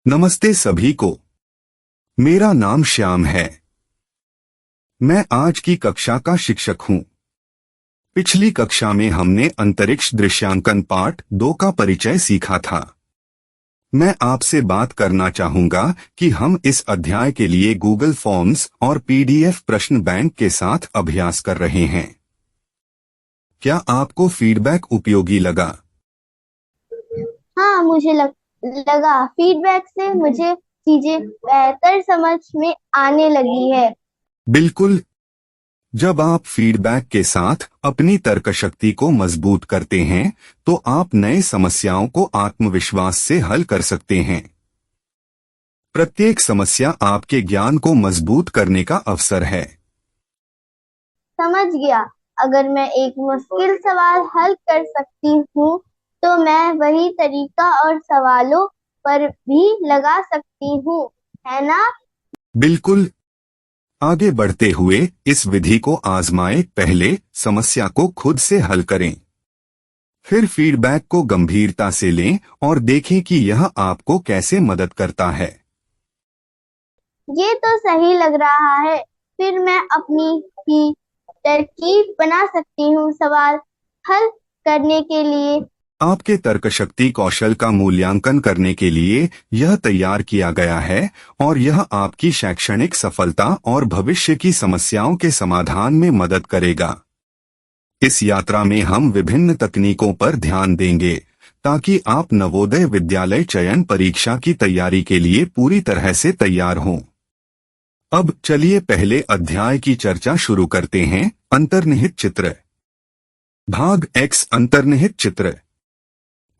नमस्ते सभी को। मेरा नाम श्याम है। मैं आज की कक्षा का शिक्षक हूँ। पिछली कक्षा में हमने अंतरिक्ष दृश्यांकन पाठ 2 का परिचय सीखा था। मैं आपसे बात करना चाहूंगा कि हम इस अध्याय के लिए गूगल फॉर्म्स और पीडीएफ प्रश्न बैंक के साथ अभ्यास कर रहे हैं। क्या आपको फीडबैक उपयोगी लगा? हाँ, मुझे लगा फीडबैक से मुझे चीजें बेहतर समझ में आने लगी है। बिल्कुल। जब आप फीडबैक के साथ अपनी तर्क शक्ति को मजबूत करते हैं, तो आप नए समस्याओं को आत्मविश्वास से हल कर सकते हैं। प्रत्येक समस्या आपके ज्ञान को मजबूत करने का अवसर है। समझ गया। अगर मैं एक मुश्किल सवाल हल कर सकती हूँ, तो मैं वही तरीका और सवालों पर भी लगा सकती हूँ, है ना? बिल्कुल। आगे बढ़ते हुए इस विधि को आजमाएं। पहले समस्या को खुद से हल करें, फिर फीडबैक को गंभीरता से लें और देखें कि यह आपको कैसे मदद करता है। ये तो सही लग रहा है। फिर मैं अपनी ही तरकीब बना सकती हूँ सवाल हल करने के लिए। आपके तर्कशक्ति कौशल का मूल्यांकन करने के लिए यह तैयार किया गया है और यह आपकी शैक्षणिक सफलता और भविष्य की समस्याओं के समाधान में मदद करेगा। इस यात्रा में हम विभिन्न तकनीकों पर ध्यान देंगे ताकि आप नवोदय विद्यालय चयन परीक्षा की तैयारी के लिए पूरी तरह से तैयार हों। अब चलिए पहले अध्याय की चर्चा शुरू करते हैं। अंतर्निहित चित्र। भाग एक्स, अंतर्निहित चित्र।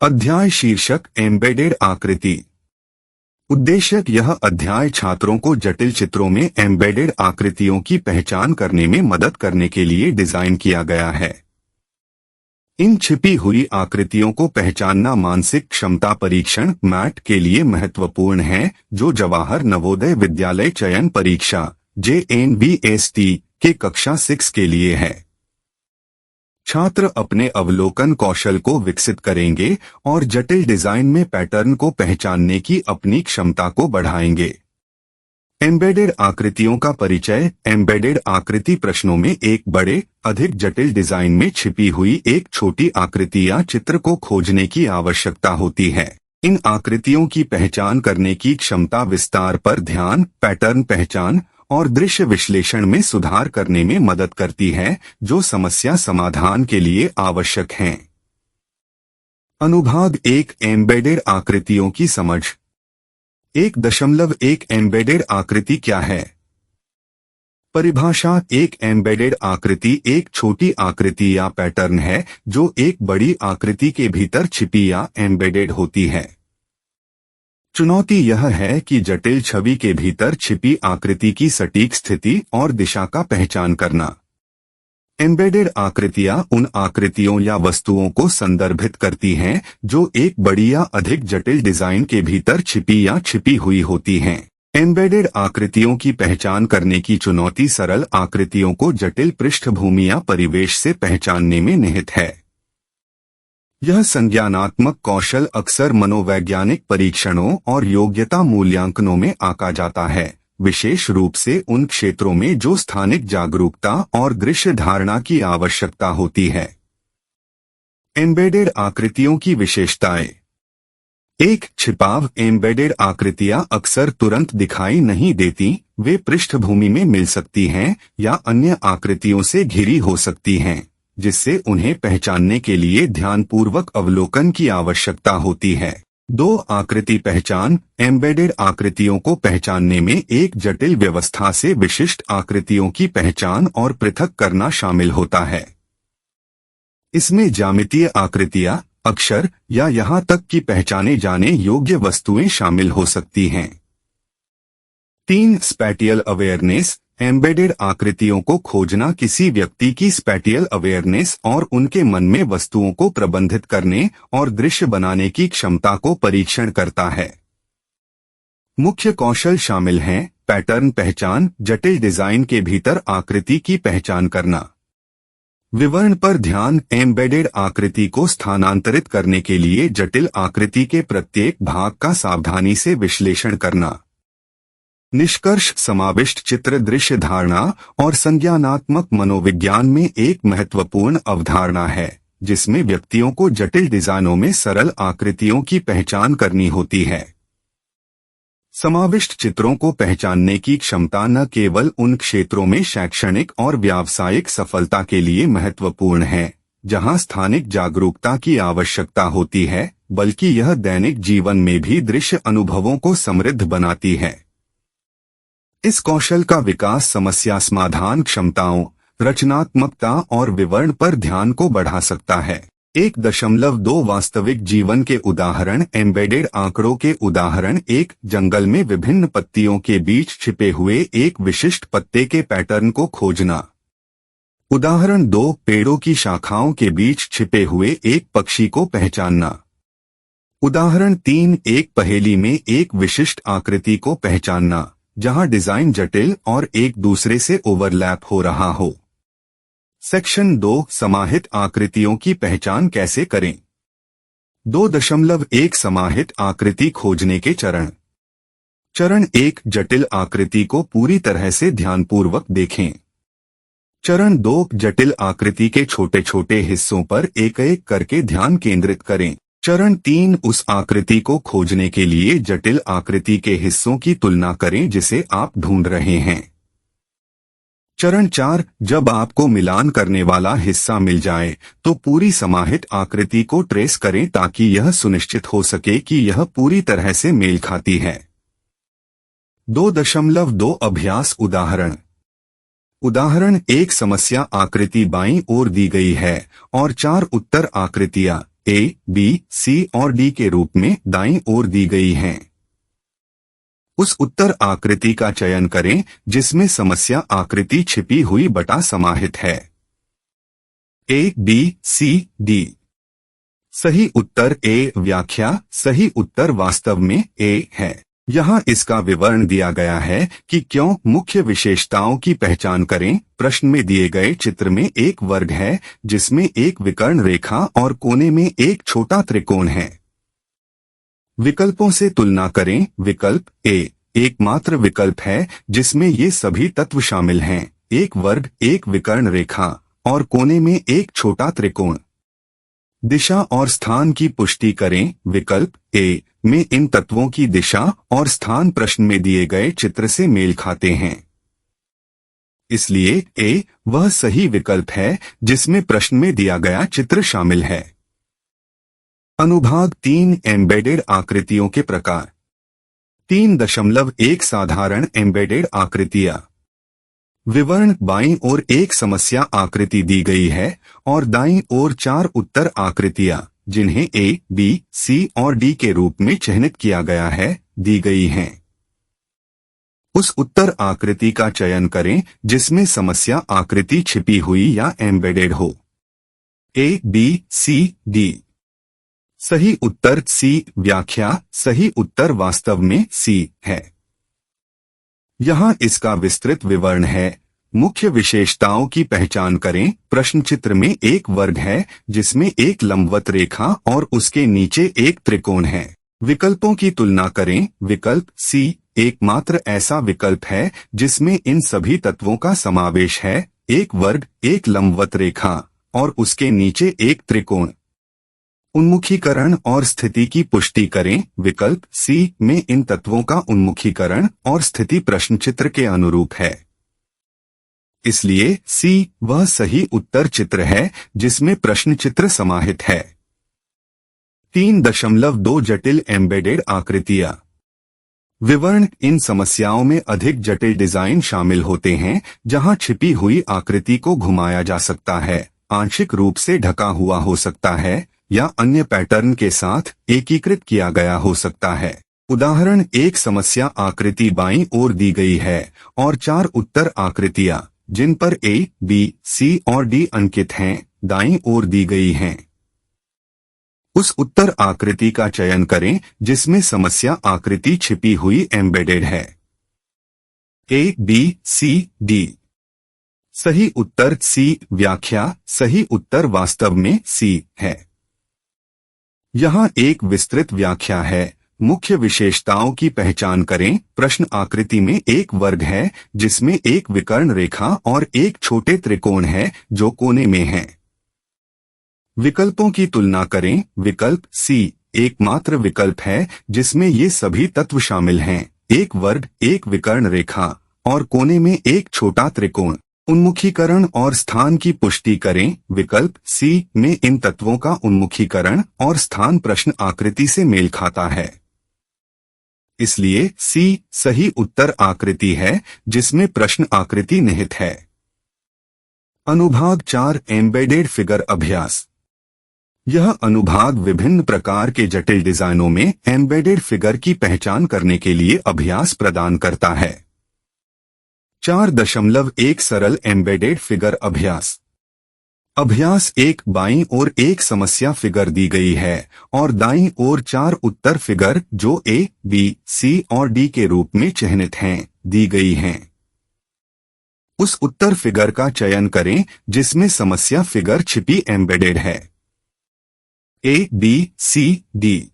अध्याय शीर्षक एम्बेडेड आकृति। उद्देश्य: यह अध्याय छात्रों को जटिल चित्रों में एम्बेडेड आकृतियों की पहचान करने में मदद करने के लिए डिजाइन किया गया है। इन छिपी हुई आकृतियों को पहचानना मानसिक क्षमता परीक्षण मैट के लिए महत्वपूर्ण है, जो जवाहर नवोदय विद्यालय चयन परीक्षा JNVST के कक्षा 6 के लिए है। छात्र अपने अवलोकन कौशल को विकसित करेंगे और जटिल डिजाइन में पैटर्न को पहचानने की अपनी क्षमता को बढ़ाएंगे। एम्बेडेड आकृतियों का परिचय। एम्बेडेड आकृति प्रश्नों में एक बड़े, अधिक जटिल डिजाइन में छिपी हुई एक छोटी आकृति या चित्र को खोजने की आवश्यकता होती है। इन आकृतियों की पहचान करने की क्षमता विस्तार पर ध्यान, पैटर्न पहचान और दृश्य विश्लेषण में सुधार करने में मदद करती है, जो समस्या समाधान के लिए आवश्यक हैं। अनुभाग 1, एम्बेडेड आकृतियों की समझ। 1.1 एम्बेडेड आकृति क्या है? परिभाषा: एक एम्बेडेड आकृति एक छोटी आकृति या पैटर्न है जो एक बड़ी आकृति के भीतर छिपी या एम्बेडेड होती है। चुनौती यह है कि जटिल छवि के भीतर छिपी आकृति की सटीक स्थिति और दिशा का पहचान करना। एम्बेडेड आकृतियां उन आकृतियों या वस्तुओं को संदर्भित करती हैं जो एक बड़ी या अधिक जटिल डिजाइन के भीतर छिपी या छिपी हुई होती हैं। एम्बेडेड आकृतियों की पहचान करने की चुनौती सरल आकृतियों को जटिल पृष्ठभूमि या परिवेश से पहचानने में निहित है। यह संज्ञानात्मक कौशल अक्सर मनोवैज्ञानिक परीक्षणों और योग्यता मूल्यांकनों में आंका जाता है, विशेष रूप से उन क्षेत्रों में जो स्थानिक जागरूकता और दृश्य धारणा की आवश्यकता होती है। एम्बेडेड आकृतियों की विशेषताएं। 1. छिपाव। एम्बेडेड आकृतियां अक्सर तुरंत दिखाई नहीं देती, वे पृष्ठभूमि में मिल सकती हैं या अन्य आकृतियों से घिरी हो सकती हैं, जिससे उन्हें पहचानने के लिए ध्यानपूर्वक अवलोकन की आवश्यकता होती है। 2. आकृति पहचान। एम्बेडेड आकृतियों को पहचानने में एक जटिल व्यवस्था से विशिष्ट आकृतियों की पहचान और पृथक करना शामिल होता है। इसमें ज्यामितीय आकृतियां, अक्षर या यहां तक कि पहचाने जाने योग्य वस्तुएं शामिल हो सकती हैं। 3. Spatial awareness. एम्बेडेड आकृतियों को खोजना किसी व्यक्ति की स्पैटियल अवेयरनेस और उनके मन में वस्तुओं को प्रबंधित करने और दृश्य बनाने की क्षमता को परीक्षण करता है। मुख्य कौशल शामिल हैं: पैटर्न पहचान, जटिल डिजाइन के भीतर आकृति की पहचान करना। विवरण पर ध्यान। एम्बेडेड आकृति को स्थानांतरित करने के लिए जटिल आकृति के प्रत्येक भाग का सावधानी से विश्लेषण करना। निष्कर्ष। समाविष्ट चित्र दृश्य धारणा और संज्ञानात्मक मनोविज्ञान में एक महत्वपूर्ण अवधारणा है, जिसमें व्यक्तियों को जटिल डिजाइनों में सरल आकृतियों की पहचान करनी होती है। समाविष्ट चित्रों को पहचानने की क्षमता न केवल उन क्षेत्रों में शैक्षणिक और व्यावसायिक सफलता के लिए महत्वपूर्ण है जहां स्थानिक जागरूकता की आवश्यकता होती है, बल्कि यह दैनिक जीवन में भी दृश्य अनुभवों को समृद्ध बनाती है। इस कौशल का विकास समस्या समाधान क्षमताओं, रचनात्मकता और विवरण पर ध्यान को बढ़ा सकता है। 1.2 वास्तविक जीवन के उदाहरण। एम्बेडेड आंकड़ों के उदाहरण। 1 जंगल में विभिन्न पत्तियों के बीच छिपे हुए एक विशिष्ट पत्ते के पैटर्न को खोजना। उदाहरण 2 पेड़ों की शाखाओं के बीच छिपे हुए एक पक्षी को पहचानना। उदाहरण 3 एक पहेली में एक विशिष्ट आकृति को पहचानना जहां डिजाइन जटिल और एक दूसरे से ओवरलैप हो रहा हो। सेक्शन 2 समाहित आकृतियों की पहचान कैसे करें। 2.1 समाहित आकृति खोजने के चरण। चरण 1 जटिल आकृति को पूरी तरह से ध्यानपूर्वक देखें। चरण 2 जटिल आकृति के छोटे छोटे हिस्सों पर एक एक करके ध्यान केंद्रित करें। चरण 3 उस आकृति को खोजने के लिए जटिल आकृति के हिस्सों की तुलना करें जिसे आप ढूंढ रहे हैं। चरण 4 जब आपको मिलान करने वाला हिस्सा मिल जाए तो पूरी समाहित आकृति को ट्रेस करें ताकि यह सुनिश्चित हो सके कि यह पूरी तरह से मेल खाती है। 2.2 अभ्यास उदाहरण। उदाहरण 1 समस्या आकृति बाईं ओर दी गई है और 4 उत्तर आकृतियां A, B, C और D के रूप में दाईं ओर दी गई हैं। उस उत्तर आकृति का चयन करें जिसमें समस्या आकृति छिपी हुई बटा समाहित है। A, B, C, D। सही उत्तर A। व्याख्या। सही उत्तर वास्तव में A है। यहाँ इसका विवरण दिया गया है कि क्यों। मुख्य विशेषताओं की पहचान करें। प्रश्न में दिए गए चित्र में एक वर्ग है जिसमें एक विकर्ण रेखा और कोने में एक छोटा त्रिकोण है। विकल्पों से तुलना करें। विकल्प A एकमात्र विकल्प है जिसमें ये सभी तत्व शामिल हैं। एक वर्ग, एक विकर्ण रेखा और कोने में एक छोटा त्रिकोण। दिशा और स्थान की पुष्टि करें। विकल्प A में इन तत्वों की दिशा और स्थान प्रश्न में दिए गए चित्र से मेल खाते हैं, इसलिए A वह सही विकल्प है जिसमें प्रश्न में दिया गया चित्र शामिल है। अनुभाग 3 एम्बेडेड आकृतियों के प्रकार। 3.1 साधारण एम्बेडेड आकृतियां। विवरण बाईं ओर एक समस्या आकृति दी गई है और दाईं ओर 4 उत्तर आकृतियां जिन्हें A, B, C और D के रूप में चिह्नित किया गया है दी गई हैं। उस उत्तर आकृति का चयन करें जिसमें समस्या आकृति छिपी हुई या एम्बेडेड हो। A, B, C, D। सही उत्तर C। व्याख्या। सही उत्तर वास्तव में C है। यहाँ इसका विस्तृत विवरण है। मुख्य विशेषताओं की पहचान करें। प्रश्न चित्र में एक वर्ग है जिसमें एक लंबवत रेखा और उसके नीचे एक त्रिकोण है। विकल्पों की तुलना करें। विकल्प C एकमात्र ऐसा विकल्प है जिसमें इन सभी तत्वों का समावेश है। एक वर्ग, एक लंबवत रेखा और उसके नीचे एक त्रिकोण। उन्मुखीकरण और स्थिति की पुष्टि करें। विकल्प C में इन तत्वों का उन्मुखीकरण और स्थिति प्रश्न चित्र के अनुरूप है, इसलिए C वह सही उत्तर चित्र है जिसमें प्रश्न चित्र समाहित है। 3.2 जटिल एम्बेडेड आकृतियां। विवरण। इन समस्याओं में अधिक जटिल डिजाइन शामिल होते हैं जहां छिपी हुई आकृति को घुमाया जा सकता है, आंशिक रूप से ढका हुआ हो सकता है या अन्य पैटर्न के साथ एकीकृत किया गया हो सकता है। उदाहरण। एक समस्या आकृति बाईं ओर दी गई है और 4 उत्तर आकृतियां जिन पर A, B, C और D अंकित हैं दाईं ओर दी गई हैं। उस उत्तर आकृति का चयन करें जिसमें समस्या आकृति छिपी हुई एम्बेडेड है। A, B, C, D। सही उत्तर सी। व्याख्या। सही उत्तर वास्तव में सी है। यहाँ एक विस्तृत व्याख्या है। मुख्य विशेषताओं की पहचान करें। प्रश्न आकृति में एक वर्ग है जिसमें एक विकर्ण रेखा और एक छोटे त्रिकोण है जो कोने में है। विकल्पों की तुलना करें। विकल्प सी एकमात्र विकल्प है जिसमें ये सभी तत्व शामिल हैं। एक वर्ग, एक विकर्ण रेखा और कोने में एक छोटा त्रिकोण। उन्मुखीकरण और स्थान की पुष्टि करें। विकल्प सी में इन तत्वों का उन्मुखीकरण और स्थान प्रश्न आकृति से मेल खाता है, इसलिए सी सही उत्तर आकृति है जिसमें प्रश्न आकृति निहित है। अनुभाग 4 एम्बेडेड फिगर अभ्यास। यह अनुभाग विभिन्न प्रकार के जटिल डिजाइनों में एम्बेडेड फिगर की पहचान करने के लिए अभ्यास प्रदान करता है। 4.1 सरल एम्बेडेड फिगर अभ्यास। अभ्यास 1 बाईं ओर एक समस्या फिगर दी गई है और दाईं ओर 4 उत्तर फिगर जो ए, बी, सी और डी के रूप में चिह्नित हैं, दी गई हैं। उस उत्तर फिगर का चयन करें जिसमें समस्या फिगर छिपी एम्बेडेड है। ए, बी, सी, डी।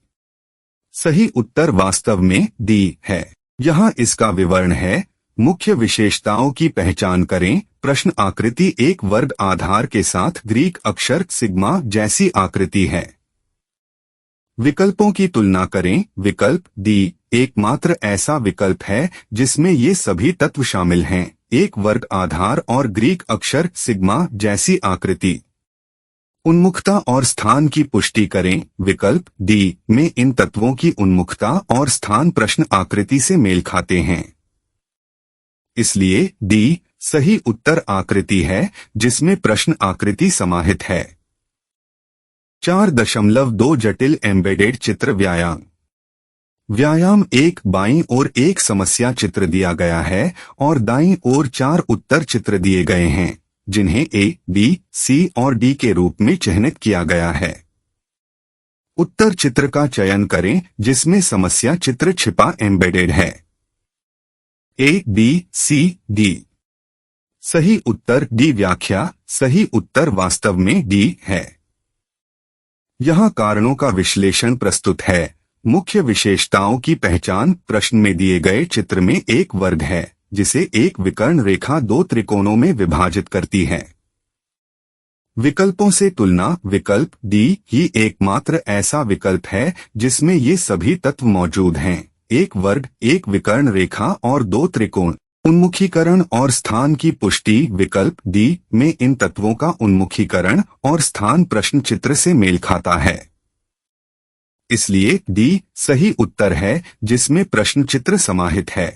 सही उत्तर वास्तव में डी है। यहाँ इसका विवरण है। मुख्य विशेषताओं की पहचान करें। प्रश्न आकृति एक वर्ग आधार के साथ ग्रीक अक्षर सिग्मा जैसी आकृति है। विकल्पों की तुलना करें। विकल्प डी एकमात्र ऐसा विकल्प है जिसमें ये सभी तत्व शामिल हैं। एक वर्ग आधार और ग्रीक अक्षर सिग्मा जैसी आकृति। उन्मुखता और स्थान की पुष्टि करें। विकल्प डी में इन तत्वों की उन्मुखता और स्थान प्रश्न आकृति से मेल खाते हैं, इसलिए डी सही उत्तर आकृति है जिसमें प्रश्न आकृति समाहित है। 4.2 जटिल एम्बेडेड चित्र व्यायाम। व्यायाम 1 बाईं ओर एक समस्या चित्र दिया गया है और दाईं ओर 4 उत्तर चित्र दिए गए हैं जिन्हें ए, बी, सी और डी के रूप में चिह्नित किया गया है। उत्तर चित्र का चयन करें जिसमें समस्या चित्र छिपा एम्बेडेड है। ए, बी, सी, डी। सही उत्तर डी। व्याख्या। सही उत्तर वास्तव में डी है। यहाँ कारणों का विश्लेषण प्रस्तुत है। मुख्य विशेषताओं की पहचान। प्रश्न में दिए गए चित्र में एक वर्ग है जिसे एक विकर्ण रेखा 2 त्रिकोणों में विभाजित करती है। विकल्पों से तुलना। विकल्प डी ही एकमात्र ऐसा विकल्प है जिसमें ये सभी तत्व मौजूद हैं। एक वर्ग, एक विकर्ण रेखा और 2 त्रिकोण। उन्मुखीकरण और स्थान की पुष्टि। विकल्प डी में इन तत्वों का उन्मुखीकरण और स्थान प्रश्न चित्र से मेल खाता है, इसलिए डी सही उत्तर है जिसमें प्रश्न चित्र समाहित है।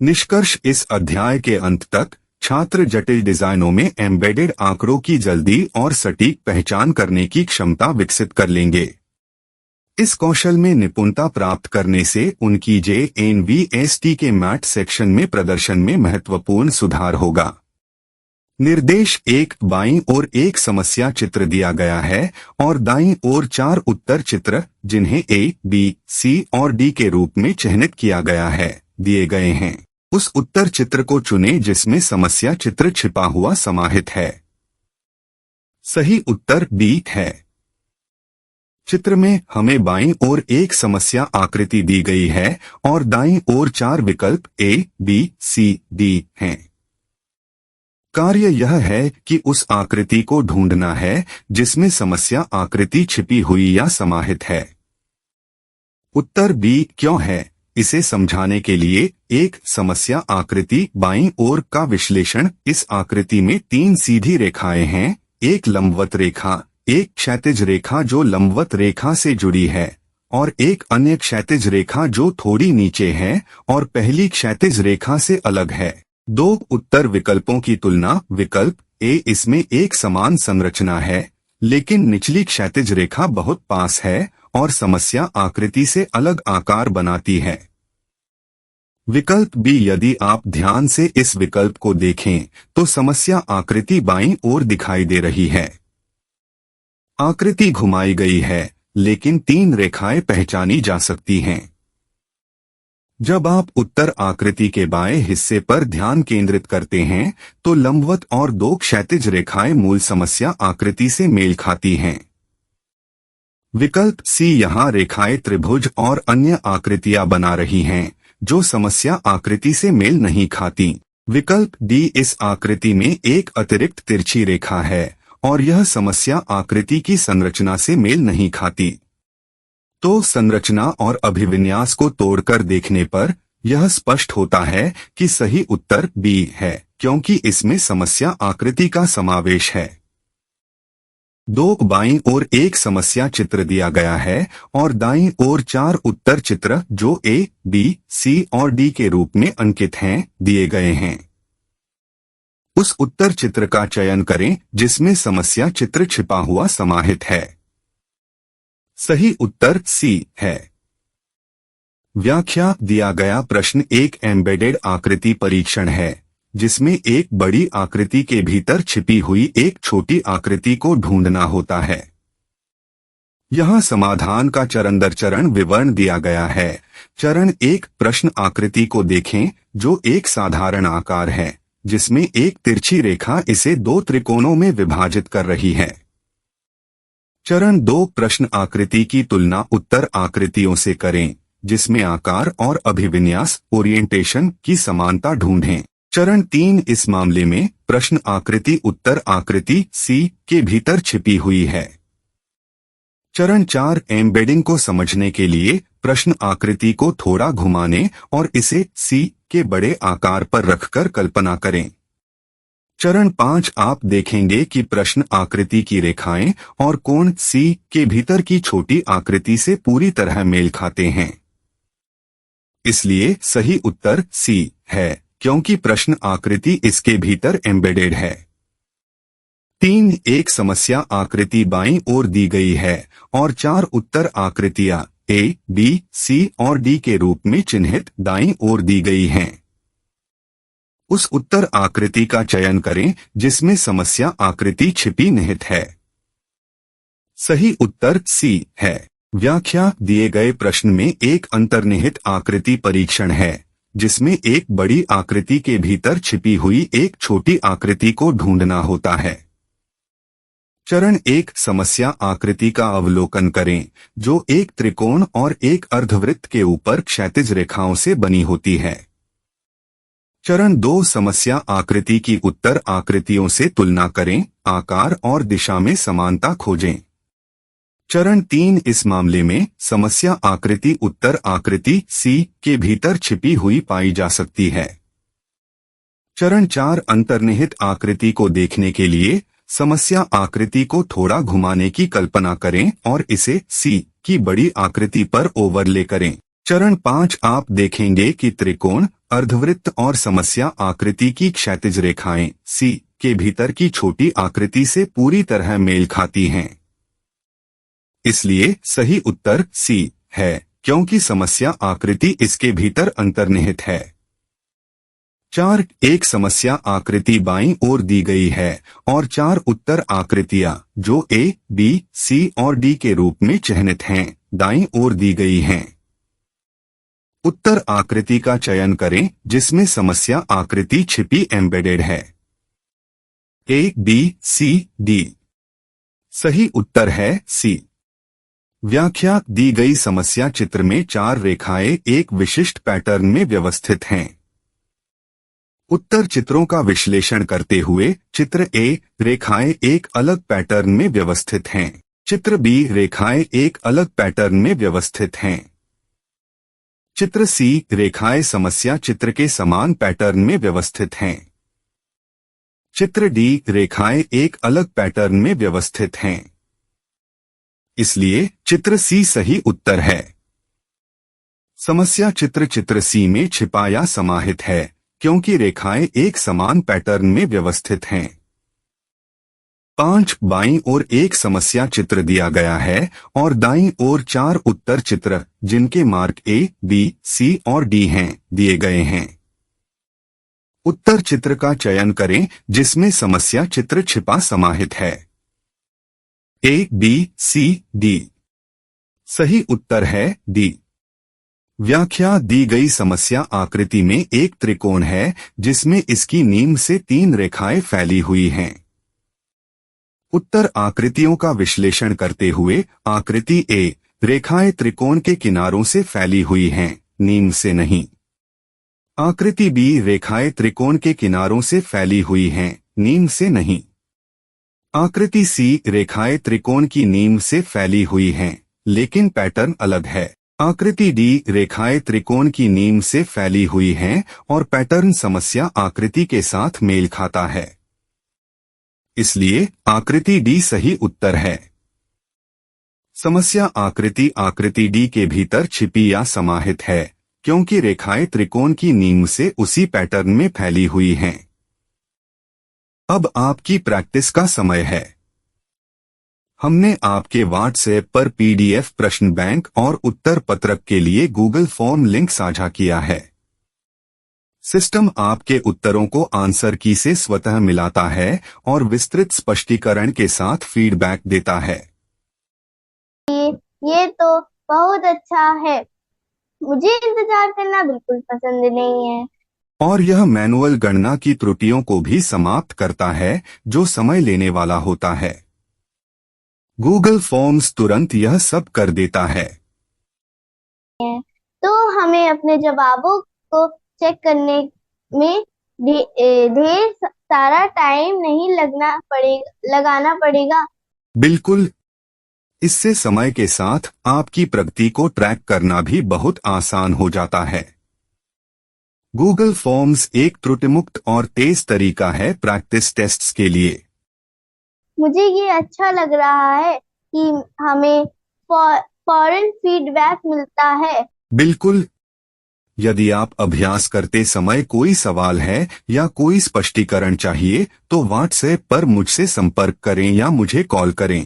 निष्कर्ष। इस अध्याय के अंत तक छात्र जटिल डिजाइनों में एम्बेडेड आंकड़ों की जल्दी और सटीक पहचान करने की क्षमता विकसित कर लेंगे। इस कौशल में निपुणता प्राप्त करने से उनकी JNVST के मैथ सेक्शन में प्रदर्शन में महत्वपूर्ण सुधार होगा। निर्देश 1 बाईं ओर एक समस्या चित्र दिया गया है और दाईं ओर 4 उत्तर चित्र जिन्हें ए, बी, सी और डी के रूप में चिह्नित किया गया है, दिए गए हैं। उस उत्तर चित्र को चुनें जिसमें समस्या चित्र छिपा हुआ समाहित है। सही उत्तर बी है। चित्र में हमें बाईं ओर एक समस्या आकृति दी गई है और दाईं ओर 4 विकल्प ए, बी, सी, डी हैं। कार्य यह है कि उस आकृति को ढूंढना है जिसमें समस्या आकृति छिपी हुई या समाहित है। उत्तर बी क्यों है, इसे समझाने के लिए एक समस्या आकृति बाईं ओर का विश्लेषण। इस आकृति में 3 सीधी रेखाएं हैं, एक लंबवत रेखा, एक क्षैतिज रेखा जो लंबवत रेखा से जुड़ी है और एक अन्य क्षैतिज रेखा जो थोड़ी नीचे है और पहली क्षैतिज रेखा से अलग है। 2 उत्तर विकल्पों की तुलना। विकल्प ए इसमें एक समान संरचना है लेकिन निचली क्षैतिज रेखा बहुत पास है और समस्या आकृति से अलग आकार बनाती है। विकल्प बी यदि आप ध्यान से इस विकल्प को देखें तो समस्या आकृति बाईं ओर दिखाई दे रही है। आकृति घुमाई गई है लेकिन 3 रेखाएं पहचानी जा सकती हैं। जब आप उत्तर आकृति के बाएं हिस्से पर ध्यान केंद्रित करते हैं तो लंबवत और दो क्षैतिज रेखाएं मूल समस्या आकृति से मेल खाती हैं। विकल्प सी, यहाँ रेखाएं त्रिभुज और अन्य आकृतियां बना रही हैं जो समस्या आकृति से मेल नहीं खाती। विकल्प डी, इस आकृति में एक अतिरिक्त तिरछी रेखा है और यह समस्या आकृति की संरचना से मेल नहीं खाती। तो संरचना और अभिविन्यास को तोड़कर देखने पर यह स्पष्ट होता है कि सही उत्तर बी है, क्योंकि इसमें समस्या आकृति का समावेश है। दो बाईं ओर एक समस्या चित्र दिया गया है और दाईं ओर 4 उत्तर चित्र जो ए, बी, सी और डी के रूप में अंकित हैं, दिए गए हैं। उस उत्तर चित्र का चयन करें जिसमें समस्या चित्र छिपा हुआ समाहित है। सही उत्तर सी है। व्याख्या, दिया गया प्रश्न एक एम्बेडेड आकृति परीक्षण है जिसमें एक बड़ी आकृति के भीतर छिपी हुई एक छोटी आकृति को ढूंढना होता है। यहाँ समाधान का चरण दर चरण विवरण दिया गया है। चरण 1, प्रश्न आकृति को देखें जो एक साधारण आकार है जिसमें एक तिरछी रेखा इसे 2 त्रिकोणों में विभाजित कर रही है। चरण 2, प्रश्न आकृति की तुलना उत्तर आकृतियों से करें जिसमें आकार और अभिविन्यास ओरिएंटेशन की समानता ढूंढें। चरण 3, इस मामले में प्रश्न आकृति उत्तर आकृति सी के भीतर छिपी हुई है। चरण 4, एम्बेडिंग को समझने के लिए प्रश्न आकृति को थोड़ा घुमाने और इसे सी के बड़े आकार पर रखकर कल्पना करें। चरण 5, आप देखेंगे कि प्रश्न आकृति की रेखाएं और कोण सी के भीतर की छोटी आकृति से पूरी तरह मेल खाते हैं। इसलिए सही उत्तर सी है, क्योंकि प्रश्न आकृति इसके भीतर एम्बेडेड है। 3, एक समस्या आकृति बाईं ओर दी गई है और 4 उत्तर आकृतियां ए, बी, सी और डी के रूप में चिन्हित दाईं ओर दी गई हैं। उस उत्तर आकृति का चयन करें जिसमें समस्या आकृति छिपी निहित है। सही उत्तर सी है। व्याख्या, दिए गए प्रश्न में एक अंतर्निहित आकृति परीक्षण है जिसमें एक बड़ी आकृति के भीतर छिपी हुई एक छोटी आकृति को ढूंढना होता है। चरण 1, समस्या आकृति का अवलोकन करें जो एक त्रिकोण और एक अर्धवृत्त के ऊपर क्षैतिज रेखाओं से बनी होती है। चरण 2, समस्या आकृति की उत्तर आकृतियों से तुलना करें, आकार और दिशा में समानता खोजें। चरण 3, इस मामले में समस्या आकृति उत्तर आकृति सी के भीतर छिपी हुई पाई जा सकती है। चरण 4, अंतर्निहित आकृति को देखने के लिए समस्या आकृति को थोड़ा घुमाने की कल्पना करें और इसे सी की बड़ी आकृति पर ओवरले करें। चरण 5, आप देखेंगे कि त्रिकोण, अर्धवृत्त और समस्या आकृति की क्षैतिज रेखाएं सी के भीतर की छोटी आकृति से पूरी तरह मेल खाती हैं। इसलिए सही उत्तर सी है, क्योंकि समस्या आकृति इसके भीतर अंतर्निहित है। 4, एक समस्या आकृति बाईं ओर दी गई है और 4 उत्तर आकृतियां जो ए, बी, सी और डी के रूप में चिह्नित हैं, दाईं ओर दी गई हैं। उत्तर आकृति का चयन करें जिसमें समस्या आकृति छिपी एम्बेडेड है। ए, बी, सी, डी। सही उत्तर है सी। व्याख्या, दी गई समस्या चित्र में 4 रेखाएं एक विशिष्ट पैटर्न में व्यवस्थित हैं। उत्तर चित्रों का विश्लेषण करते हुए चित्र ए, रेखाएं एक अलग पैटर्न में व्यवस्थित हैं। चित्र बी, रेखाएं एक अलग पैटर्न में व्यवस्थित हैं। चित्र सी, रेखाएं समस्या चित्र के समान पैटर्न में व्यवस्थित हैं। चित्र डी, रेखाएं एक अलग पैटर्न में व्यवस्थित हैं। इसलिए चित्र सी सही उत्तर है। समस्या चित्र चित्र सी में छिपा या समाहित है क्योंकि रेखाएं एक समान पैटर्न में व्यवस्थित हैं। 5, बाईं ओर एक समस्या चित्र दिया गया है और दाईं ओर 4 उत्तर चित्र जिनके मार्क ए, बी, सी और डी हैं, दिए गए हैं। उत्तर चित्र का चयन करें जिसमें समस्या चित्र छिपा समाहित है। ए, बी, सी, डी। सही उत्तर है डी। व्याख्या दी गई समस्या आकृति में एक त्रिकोण है जिसमें इसकी नींव से 3 रेखाएं फैली हुई हैं। उत्तर आकृतियों का विश्लेषण करते हुए आकृति ए रेखाएं त्रिकोण के किनारों से फैली हुई हैं, नींव से नहीं। आकृति बी रेखाएं त्रिकोण के किनारों से फैली हुई हैं, नींव से नहीं। आकृति सी रेखाएं त्रिकोण की नींव से फैली हुई हैं, लेकिन पैटर्न अलग है। आकृति डी रेखाएं त्रिकोण की नींव से फैली हुई हैं और पैटर्न समस्या आकृति के साथ मेल खाता है, इसलिए आकृति डी सही उत्तर है। समस्या आकृति डी के भीतर छिपी या समाहित है, क्योंकि रेखाएं त्रिकोण की नींव से उसी पैटर्न में फैली हुई हैं। अब आपकी प्रैक्टिस का समय है। हमने आपके व्हाट्सएप पर पीडीएफ प्रश्न बैंक और उत्तर पत्रक के लिए गूगल फॉर्म लिंक साझा किया है। सिस्टम आपके उत्तरों को आंसर की से स्वतः मिलाता है और विस्तृत स्पष्टीकरण के साथ फीडबैक देता है। ये तो बहुत अच्छा है। मुझे इंतजार करना बिल्कुल पसंद नहीं है। और यह मैनुअल गणना की त्रुटियों को भी समाप्त करता है, जो समय लेने वाला होता है। गूगल फॉर्म्स तुरंत यह सब कर देता है। तो हमें अपने जवाबों को चेक करने में ढेर सारा टाइम नहीं लगाना पड़ेगा। बिल्कुल, इससे समय के साथ आपकी प्रगति को ट्रैक करना भी बहुत आसान हो जाता है। गूगल फॉर्म्स एक त्रुटिमुक्त और तेज तरीका है प्रैक्टिस टेस्ट्स के लिए। मुझे ये अच्छा लग रहा है कि हमें फौरन फीडबैक मिलता है। बिल्कुल, यदि आप अभ्यास करते समय कोई सवाल है या कोई स्पष्टीकरण चाहिए तो व्हाट्सएप पर मुझसे संपर्क करें या मुझे कॉल करें।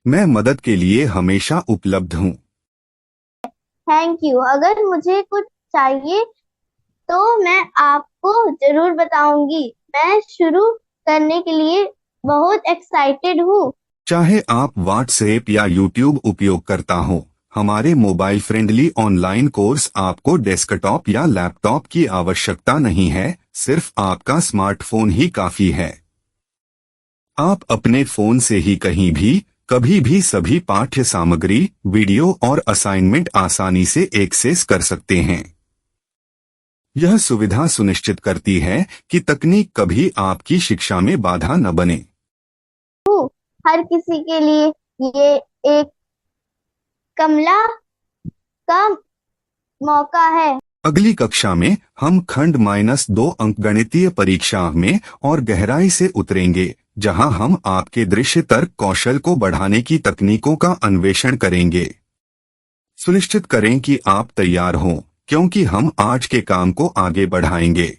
मैं मदद के लिए हमेशा उपलब्ध हूँ। Thank you. अगर मुझे कुछ चाहिए तो मैं आपको जरूर बताऊंगी। मैं शुरू करने के लिए बहुत एक्साइटेड हूँ। चाहे आप व्हाट्सएप या यूट्यूब उपयोग करता हो, हमारे मोबाइल फ्रेंडली ऑनलाइन कोर्स आपको डेस्कटॉप या लैपटॉप की आवश्यकता नहीं है, सिर्फ आपका स्मार्टफोन ही काफी है। आप अपने फोन से ही कहीं भी, कभी भी सभी पाठ्य सामग्री, वीडियो और असाइनमेंट आसानी से एक्सेस कर सकते हैं। यह सुविधा सुनिश्चित करती है कि तकनीक कभी आपकी शिक्षा में बाधा न बने। हर किसी के लिए ये एक कमला का मौका है। अगली कक्षा में हम खंड -2 अंकगणितीय परीक्षा में और गहराई से उतरेंगे, जहां हम आपके दृश्य तर्क कौशल को बढ़ाने की तकनीकों का अन्वेषण करेंगे। सुनिश्चित करें कि आप तैयार हों, क्योंकि हम आज के काम को आगे बढ़ाएंगे।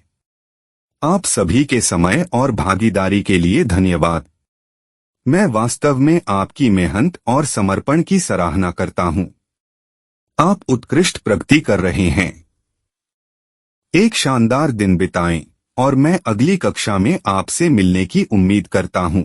आप सभी के समय और भागीदारी के लिए धन्यवाद। मैं वास्तव में आपकी मेहनत और समर्पण की सराहना करता हूं। आप उत्कृष्ट प्रगति कर रहे हैं। एक शानदार दिन बिताएं और मैं अगली कक्षा में आपसे मिलने की उम्मीद करता हूं।